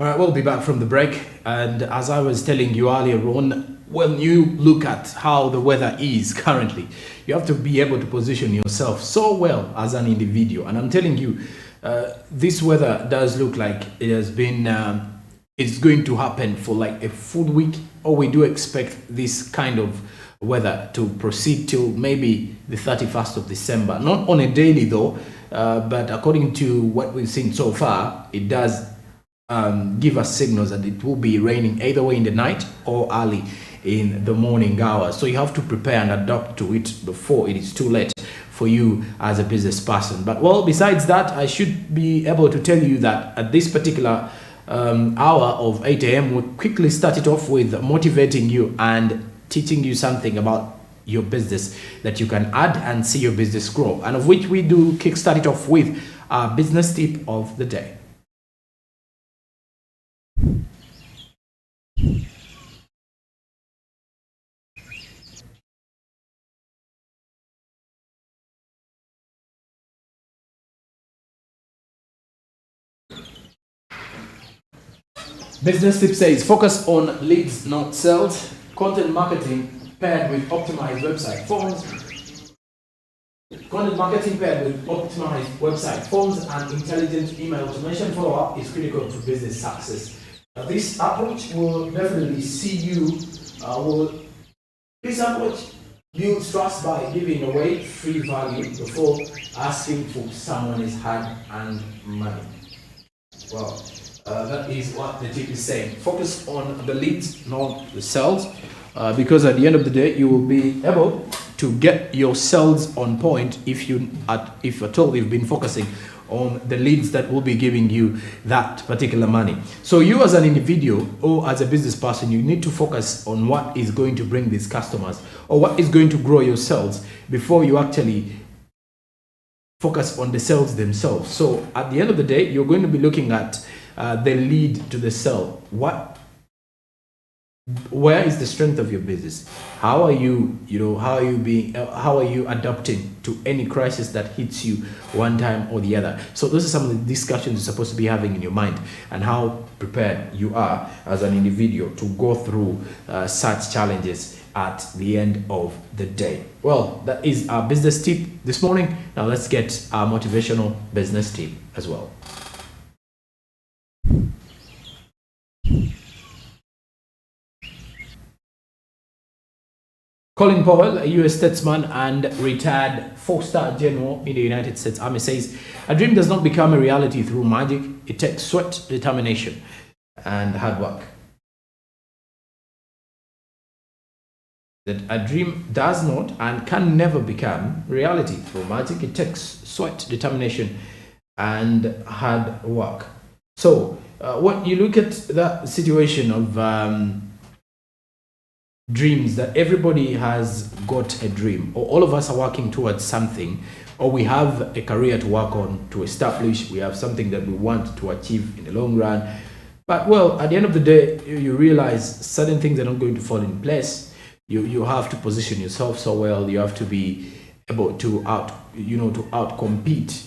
All right, we'll be back from the break. And as I was telling you earlier on, when you look at how the weather is currently, you have to be able to position yourself so well as an individual. And I'm telling you, this weather does look like it has been, it's going to happen for like a full week, or we do expect this kind of weather to proceed till maybe the 31st of December. Not on a daily though, but according to what we've seen so far, it does give us signals that it will be raining either way in the night or early in the morning hours. So you have to prepare and adapt to it before it is too late for you as a business person. But well, besides that, I should be able to tell you that at this particular hour of 8 a.m. we'll quickly start it off with motivating you and teaching you something about your business that you can add and see your business grow, and of which we do kickstart it off with our business tip of the day. Business tip says focus on leads, not sales. Content marketing paired with optimized website forms. Content marketing paired with optimized website forms and intelligent email automation follow-up is critical to business success. This approach will definitely see you. This approach builds trust by giving away free value before asking for someone's hand and money. Well, that is what the tip is saying. Focus on the leads, not the sales, because at the end of the day, you will be able to get your sales on point if at all you've been focusing on the leads that will be giving you that particular money. So you as an individual or as a business person, you need to focus on what is going to bring these customers or what is going to grow your sales before you actually focus on the sales themselves. So at the end of the day, you're going to be looking at the lead to the sale. Where is the strength of your business? How are you, how are you adapting to any crisis that hits you one time or the other? So those are some of the discussions you're supposed to be having in your mind, and how prepared you are as an individual to go through such challenges at the end of the day. Well, that is our business tip this morning. Now let's get our motivational business tip as well. Colin Powell, a U.S. statesman and retired four-star general in the United States Army, says, "A dream does not become a reality through magic. It takes sweat, determination, and hard work." That a dream does not and can never become reality through magic. It takes sweat, determination, and hard work. So, when you look at the situation of dreams, that everybody has got a dream, or all of us are working towards something, or we have a career to work on, to establish, we have something that we want to achieve in the long run. But well, at the end of the day, you realize certain things are not going to fall in place. You have to position yourself so well. You have to be able to outcompete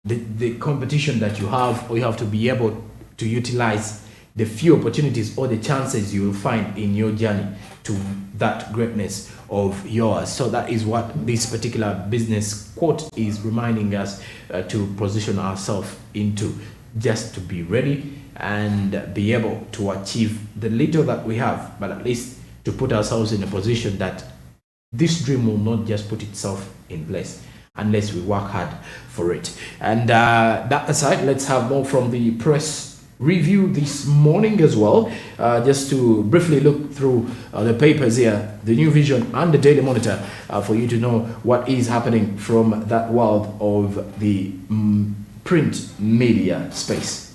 the competition that you have, or you have to be able to utilize the few opportunities or the chances you will find in your journey to that greatness of yours. So that is what this particular business quote is reminding us to position ourselves into, just to be ready and be able to achieve the little that we have, but at least to put ourselves in a position that this dream will not just put itself in place unless we work hard for it. And that aside, let's have more from the press review this morning as well, just to briefly look through the papers here, the New Vision and the Daily Monitor, for you to know what is happening from that world of the print media space.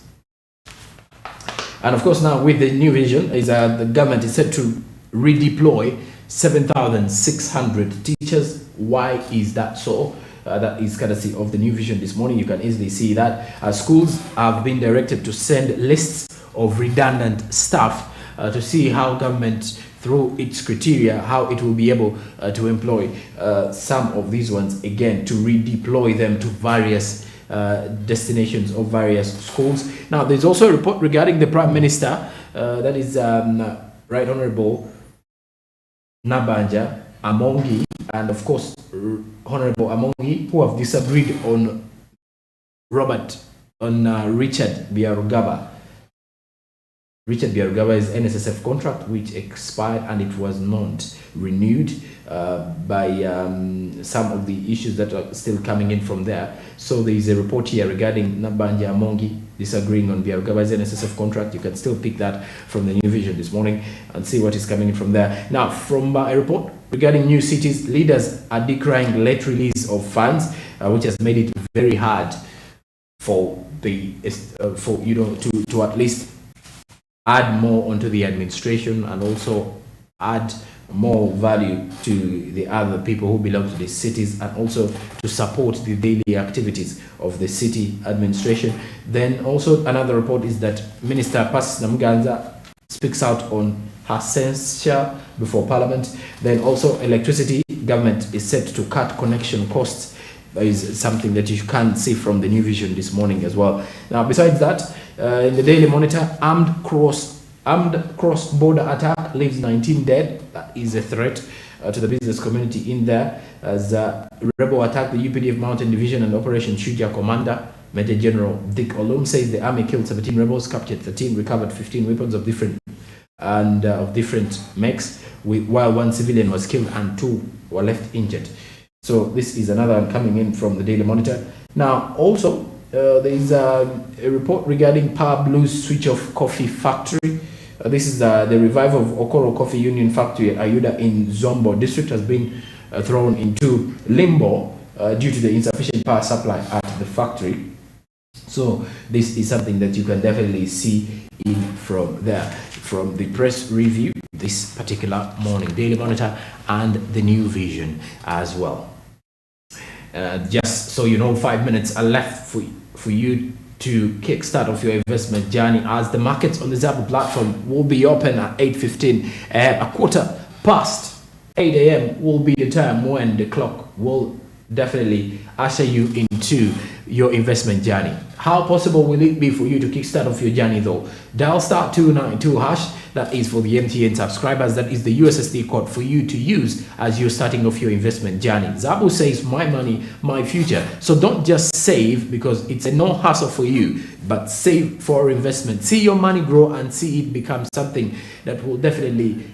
And of course, now with the New Vision, is the government is set to redeploy 7,600 teachers. Why is that so? That is courtesy of the New Vision this morning. You can easily see that schools have been directed to send lists of redundant staff to see how government, through its criteria, how it will be able to employ some of these ones again, to redeploy them to various destinations of various schools. Now, there's also a report regarding the Prime Minister, that is Right Honorable Nabanja Amongi, and of course Honorable Amongi, who have disagreed on Richard Biarugaba. Richard Biarugaba's NSSF contract, which expired and it was not renewed by some of the issues that are still coming in from there. So there is a report here regarding Nabanja Amongi disagreeing on Biarugaba's NSSF contract. You can still pick that from the New Vision this morning and see what is coming in from there. Now, from a report regarding new cities, leaders are decrying late release of funds, which has made it very hard for the to at least add more onto the administration and also add more value to the other people who belong to the cities, and also to support the daily activities of the city administration. Then also another report is that Minister Persis Namuganza speaks out on her censure before Parliament. Then also electricity, government is set to cut connection costs. That is something that you can see from the New Vision this morning as well. Now, besides that, in the Daily Monitor, armed cross-border attack leaves 19 dead. That is a threat to the business community in there, as rebel attacked the UPDF Mountain Division and Operation Shuja commander. Major General Dick Olum says the army killed 17 rebels, captured 13, recovered 15 weapons of different makes, while one civilian was killed and 2 were left injured. So this is another one coming in from the Daily Monitor. Now, also, there is a report regarding Power Blues switch off coffee factory. This is the revival of Okoro Coffee Union Factory at Ayuda in Zombo district has been thrown into limbo due to the insufficient power supply at the factory. So this is something that you can definitely see in from there, from the press review this particular morning, Daily Monitor and the New Vision as well. Just so you know, 5 minutes are left for you to kickstart off your investment journey, as the markets on the Zabu platform will be open at 8:15 a quarter past 8 a.m. will be the time when the clock will definitely usher you into your investment journey. How possible will it be for you to kickstart off your journey though? Dial *292#. That is for the MTN subscribers. That is the USSD code for you to use as you're starting off your investment journey. Zabu says, my money, my future. So don't just save because it's a no hassle for you, but save for investment. See your money grow and see it become something that will definitely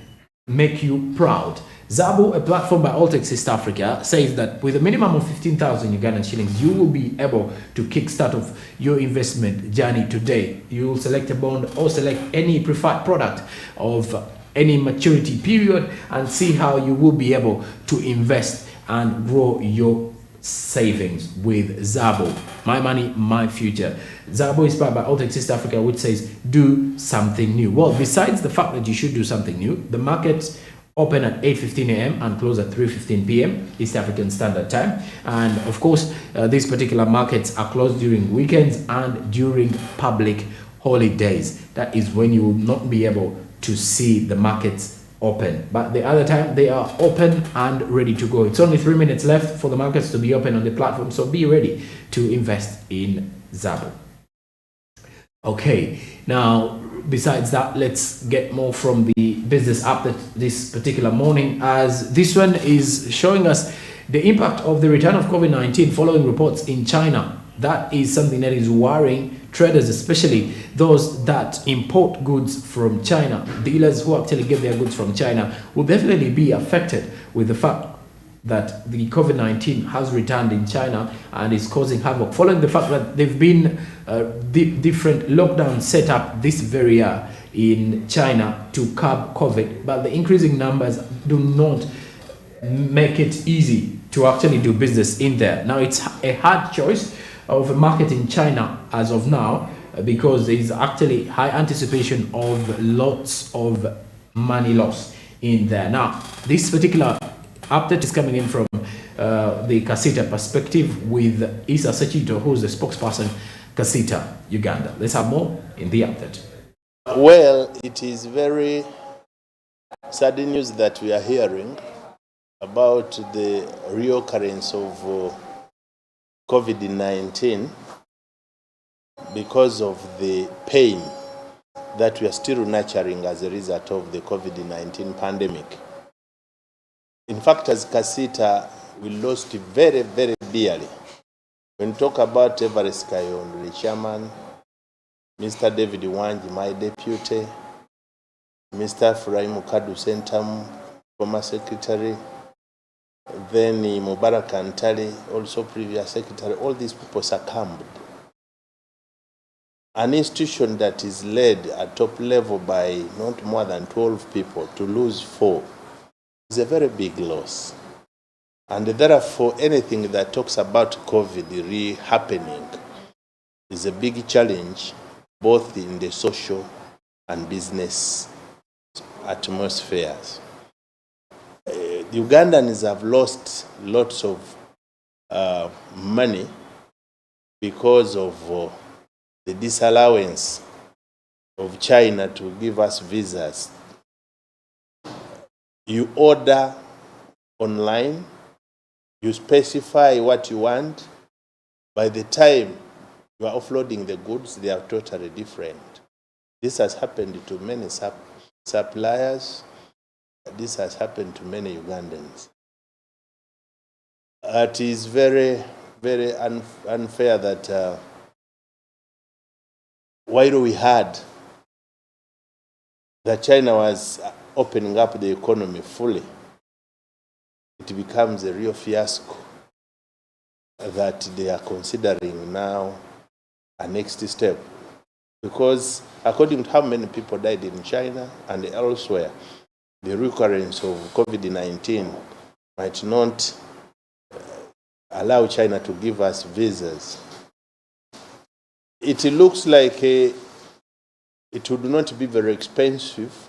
make you proud. Zabu, a platform by Altex East Africa, says that with a minimum of 15,000 Ugandan shillings, you will be able to kickstart off your investment journey today. You will select a bond or select any preferred product of any maturity period and see how you will be able to invest and grow your savings with Zabu. My money, my future. Zabu is powered by Altex East Africa, which says do something new. Well, besides the fact that you should do something new, the markets open at 8:15 a.m. and close at 3:15 p.m. East African Standard Time. And of course, these particular markets are closed during weekends and during public holidays. That is when you will not be able to see the markets open. But the other time, they are open and ready to go. It's only 3 minutes left for the markets to be open on the platform, so be ready to invest in Zabu. Okay, now, besides that, let's get more from the business update this particular morning, as this one is showing us the impact of the return of COVID-19 following reports in China. That is something that is worrying traders, especially those that import goods from China. Dealers who actually get their goods from China will definitely be affected with the fact that the COVID-19 has returned in China and is causing havoc, following the fact that they've been different lockdowns set up this very year in China to curb COVID, but the increasing numbers do not make it easy to actually do business in there. Now, it's a hard choice of a market in China as of now, because there is actually high anticipation of lots of money loss in there. Now, this particular update is coming in from the Kasita perspective with Isa Sechito, who's the spokesperson, Kasita, Uganda. Let's have more in the update. Well, it is very sad news that we are hearing about the reoccurrence of COVID-19 because of the pain that we are still nurturing as a result of the COVID-19 pandemic. In fact, as Kasita, we lost very, very dearly. When we talk about Everest Kayondo, the chairman, Mr. David Wanji, my deputy, Mr. Furaim Kadu Sentam, former secretary, then Mubarak Antali, also previous secretary, all these people succumbed. An institution that is led at top level by not more than 12 people to lose 4 is a very big loss. And therefore, anything that talks about COVID re-happening is a big challenge, both in the social and business atmospheres. The Ugandans have lost lots of money because of the disallowance of China to give us visas. You order online, you specify what you want. By the time you are offloading the goods, they are totally different. This has happened to many suppliers. This has happened to many Ugandans. It is very, very unfair that while we had that China was opening up the economy fully, it becomes a real fiasco that they are considering now a next step. Because according to how many people died in China and elsewhere, the recurrence of COVID-19 might not allow China to give us visas. It looks like it would not be very expensive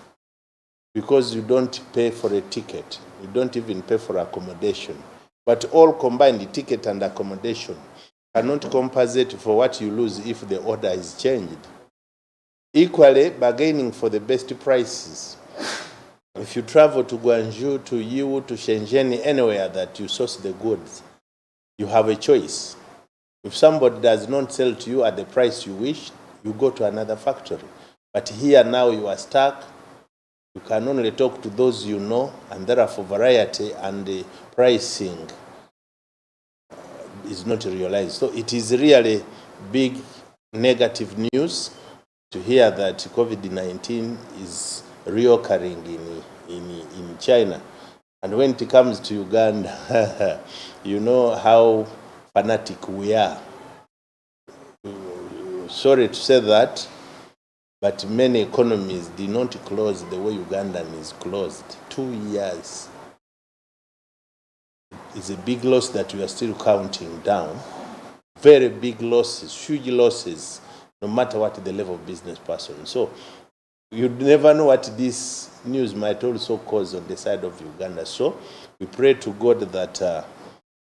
because you don't pay for a ticket. You don't even pay for accommodation. But all combined, the ticket and accommodation cannot compensate for what you lose if the order is changed. Equally, bargaining for the best prices. If you travel to Guangzhou, to Yiwu, to Shenzhen, anywhere that you source the goods, you have a choice. If somebody does not sell to you at the price you wish, you go to another factory. But here now you are stuck. You can only talk to those you know, and therefore variety and the pricing is not realized. So it is really big negative news to hear that COVID-19 is reoccurring in China. And when it comes to Uganda, you know how fanatic we are. Sorry to say that, but many economies did not close the way Ugandan is closed. 2 years. It's a big loss that we are still counting down. Very big losses, huge losses, no matter what the level of business person. So you never know what this news might also cause on the side of Uganda. So we pray to God that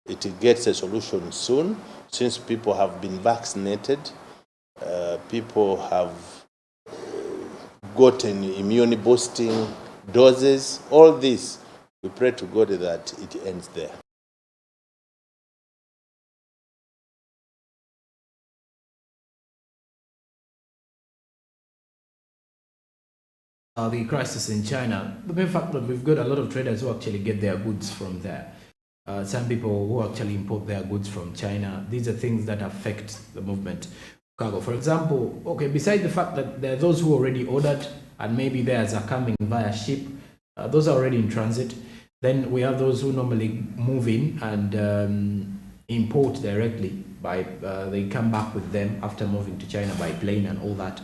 it gets a solution soon, since people have been vaccinated, people have gotten immune boosting doses, all this. We pray to God that it ends there. The crisis in China, the mere fact that we've got a lot of traders who actually get their goods from there. Some people who actually import their goods from China. These are things that affect the movement of cargo. For example, okay, besides the fact that there are those who already ordered and maybe theirs are coming via ship, those are already in transit. Then we have those who normally move in and import directly by they come back with them after moving to China by plane and all that.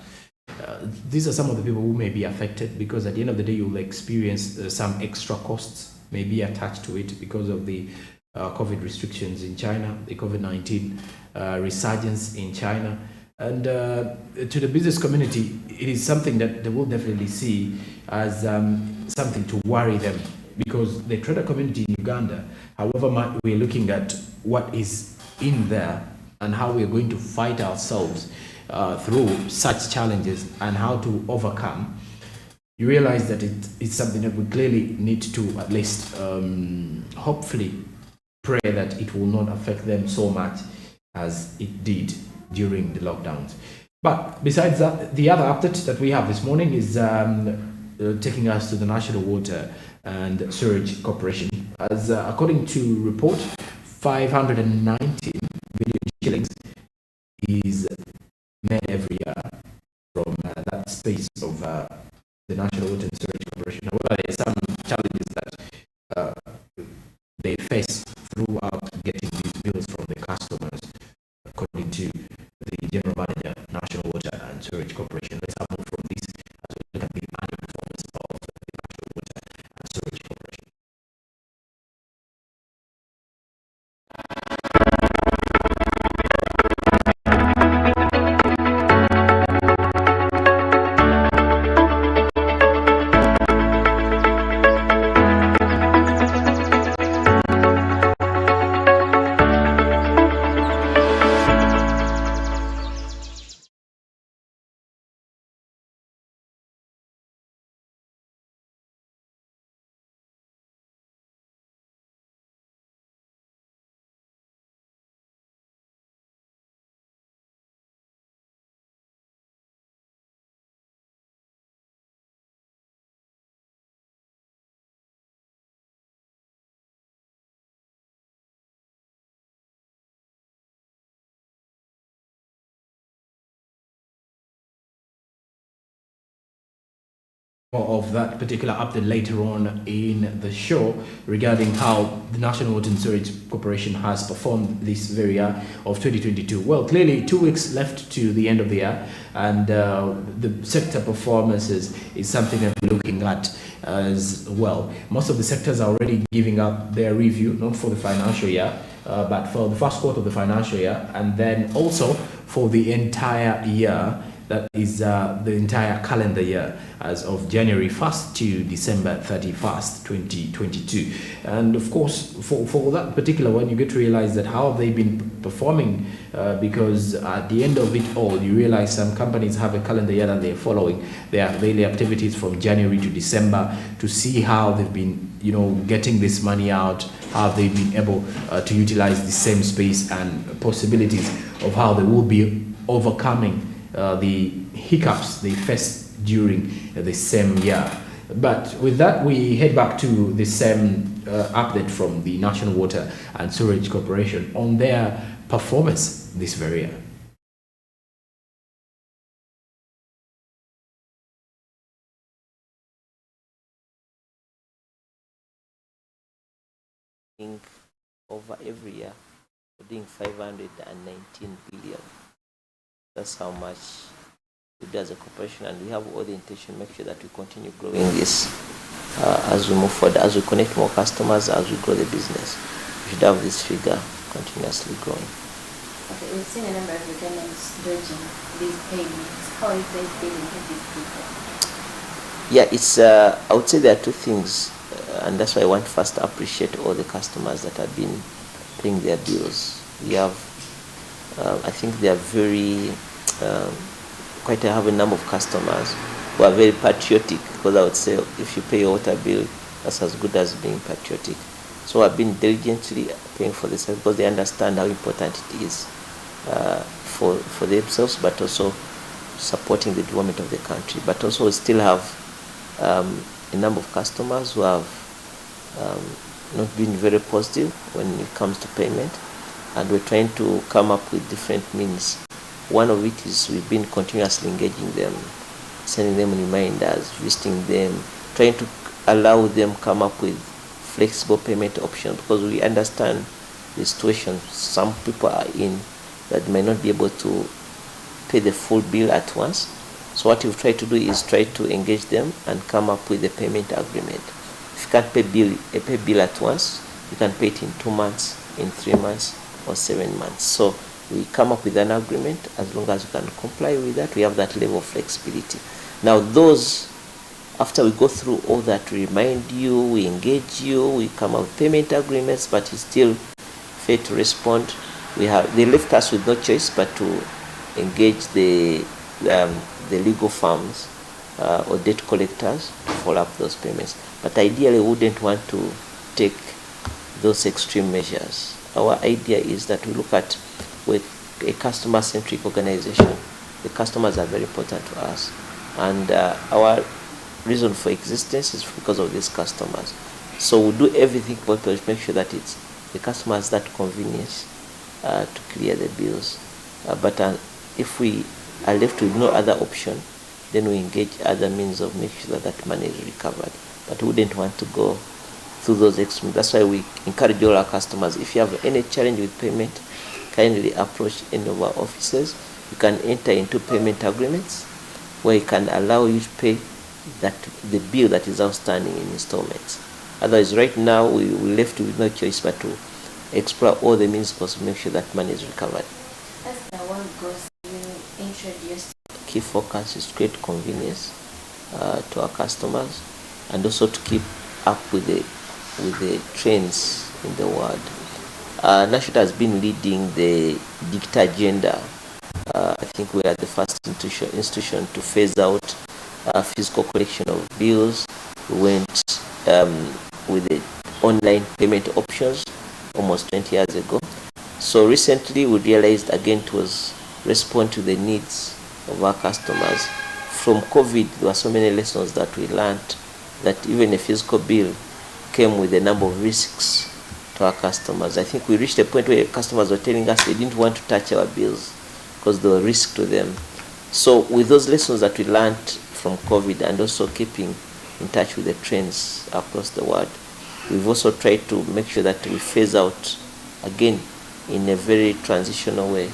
These are some of the people who may be affected, because at the end of the day you will experience some extra costs may be attached to it because of the COVID restrictions in China, the COVID-19 resurgence in China. And to the business community, it is something that they will definitely see as something to worry them, because the trader community in Uganda, however much we're looking at what is in there and how we're going to fight ourselves through such challenges and how to overcome, you realize that it's something that we clearly need to at least hopefully pray that it will not affect them so much as it did during the lockdowns. But besides that, the other update that we have this morning is taking us to the National Water and Sewerage Corporation. As according to report, 519 billion shillings is made every year from that space of the National Water and Sewerage Corporation. However, there are some challenges that they face throughout getting these bills from the customers, according to the General Manager, National Water and Sewerage Corporation. Let's have more from this as we look at the annual performance of the National Water and Sewerage Corporation. Of that particular update later on in the show regarding how the National Water and Sewerage Corporation has performed this very year of 2022. Well, clearly 2 weeks left to the end of the year, and the sector performances is something that we're looking at as well. Most of the sectors are already giving up their review, not for the financial year, but for the first quarter of the financial year, and then also for the entire year. That is the entire calendar year as of January 1st to December 31st, 2022. And of course, for that particular one, you get to realize that how have they been performing, because at the end of it all, you realize some companies have a calendar year that they're following their daily activities from January to December to see how they've been, getting this money out, how they've been able to utilize the same space and possibilities of how they will be overcoming the hiccups they faced during the same year. But with that, we head back to the same update from the National Water and Sewerage Corporation on their performance this very year. Over every year, we're doing 519 billion. That's how much we do as a corporation, and we have all the intention to make sure that we continue growing this as we move forward, as we connect more customers, as we grow the business. We should have this figure continuously growing. Okay, we've seen a number of lieutenants dodging these payments. How are you guys dealing with these people? Yeah, it's I would say there are two things, and that's why I want to first appreciate all the customers that have been paying their bills. We have I think they are very quite a have a number of customers who are very patriotic, because I would say if you pay your water bill, that's as good as being patriotic. So I've been diligently paying for this because they understand how important it is for themselves, but also supporting the development of the country. But also we still have a number of customers who have not been very positive when it comes to payment, and we're trying to come up with different means. One of it is we've been continuously engaging them, sending them reminders, visiting them, trying to allow them come up with flexible payment options, because we understand the situation some people are in that may not be able to pay the full bill at once. So what we've tried to do is try to engage them and come up with a payment agreement. If you can't pay a bill at once, you can pay it in 2 months, in 3 months, or 7 months. So we come up with an agreement. As long as you can comply with that, we have that level of flexibility. Now those, after we go through all that, we remind you, we engage you, we come up with payment agreements, but you still fail to respond. They left us with no choice but to engage the legal firms or debt collectors to follow up those payments. But ideally, we wouldn't want to take those extreme measures. Our idea is that we look at, with a customer-centric organization, the customers are very important to us, and our reason for existence is because of these customers. So we do everything possible to make sure that it's the customers that convenience to clear the bills. But if we are left with no other option, then we engage other means of making sure that money is recovered. But we wouldn't want to go through those extremes. That's why we encourage all our customers, if you have any challenge with payment, kindly approach any of our offices. You can enter into payment agreements where you can allow you to pay the bill that is outstanding in installments. Otherwise, right now we're left with no choice but to explore all the means possible to make sure that money is recovered. As the world goes, you introduced. Key focus is to create convenience to our customers, and also to keep up with the trends in the world. National has been leading the digital agenda. I think we are the first institution to phase out physical collection of bills. We went with the online payment options almost 20 years ago. So recently we realized again it was respond to the needs of our customers. From COVID, there were so many lessons that we learned, that even a physical bill came with a number of risks to our customers. I think we reached a point where customers were telling us they didn't want to touch our bills because they were risk to them. So with those lessons that we learned from COVID, and also keeping in touch with the trends across the world, we've also tried to make sure that we phase out, again, in a very transitional way,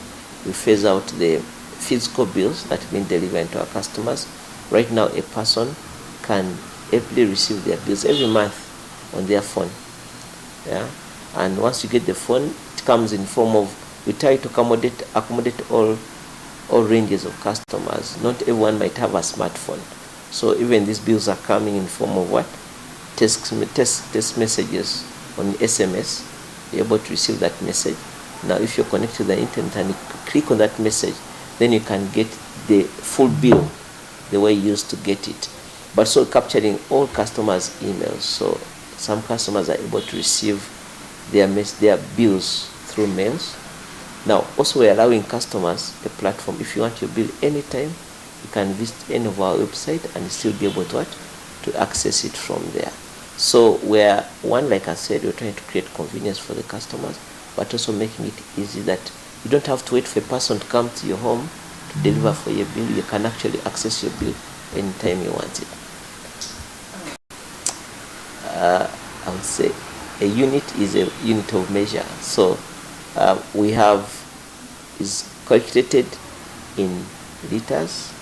we phase out the physical bills that have been delivered to our customers. Right now, a person can happily receive their bills every month on their phone. Yeah, and once you get the phone, it comes in form of, we try to accommodate all ranges of customers. Not everyone might have a smartphone, so even these bills are coming in form of what? Text messages on SMS. You're able to receive that message. Now, if you're connected to the internet and you click on that message, then you can get the full bill the way you used to get it. But so capturing all customers' emails, so some customers are able to receive their bills through mails. Now, also we're allowing customers a platform. If you want your bill anytime, you can visit any of our website and still be able to access it from there. So we're, like I said, we're trying to create convenience for the customers, but also making it easy that you don't have to wait for a person to come to your home to deliver for your bill. You can actually access your bill anytime you want it. I would say a unit is a unit of measure. So we have is calculated in liters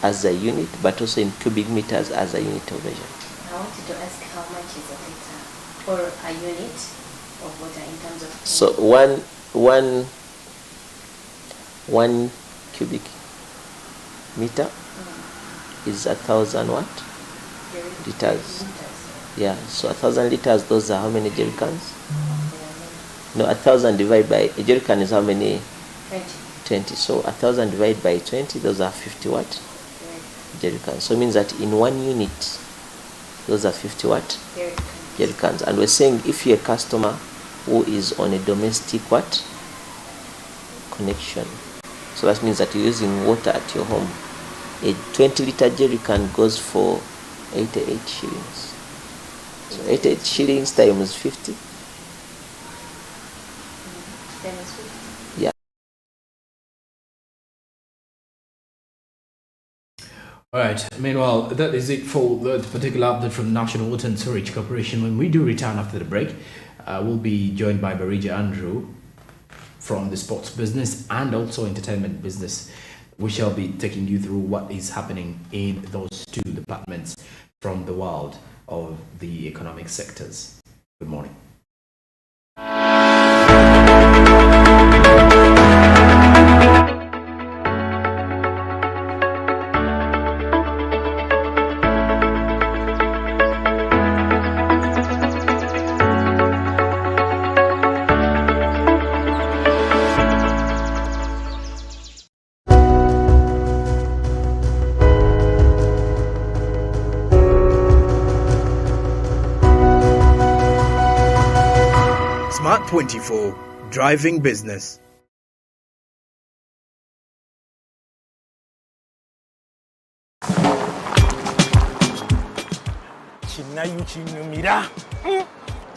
as a unit, but also in cubic meters as a unit of measure. I wanted to ask, how much is a liter or a unit of water in terms of? So one cubic meter is 1,000 what? Liters. Yeah, so 1,000 liters, those are how many jerry cans? No, 1,000 divided by, a jerry can is how many? 20. So 1,000 divided by 20, those are 50 what? Jerry cans. So it means that in 1 unit, those are 50 what? Jerry cans. And we're saying if you're a customer who is on a domestic what? Connection. So that means that you're using water at your home. A 20-liter jerry can goes for 88 shillings. So 88 shillings times 50. Times 50. Yeah. All right. Meanwhile, that is it for the particular update from National Water and Storage Corporation. When we do return after the break, we'll be joined by Barija Andrew from the sports business and also entertainment business. We shall be taking you through what is happening in those two departments from the world of the economic sectors. Good morning. Smart 24, driving business. Chinayu Chinumira.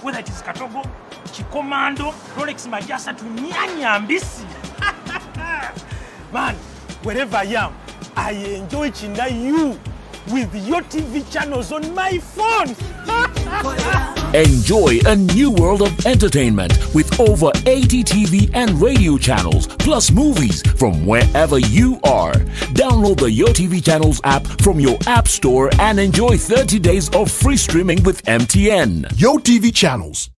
Whether it is Katogo, Chikomando, Rolex Majasa to Nyanyambisi. Man, wherever I am, I enjoy Chinayu with your TV channels on my phone. Enjoy a new world of entertainment with over 80 TV and radio channels, plus movies from wherever you are. Download the Yo TV Channels app from your app store and enjoy 30 days of free streaming with MTN. Yo TV Channels.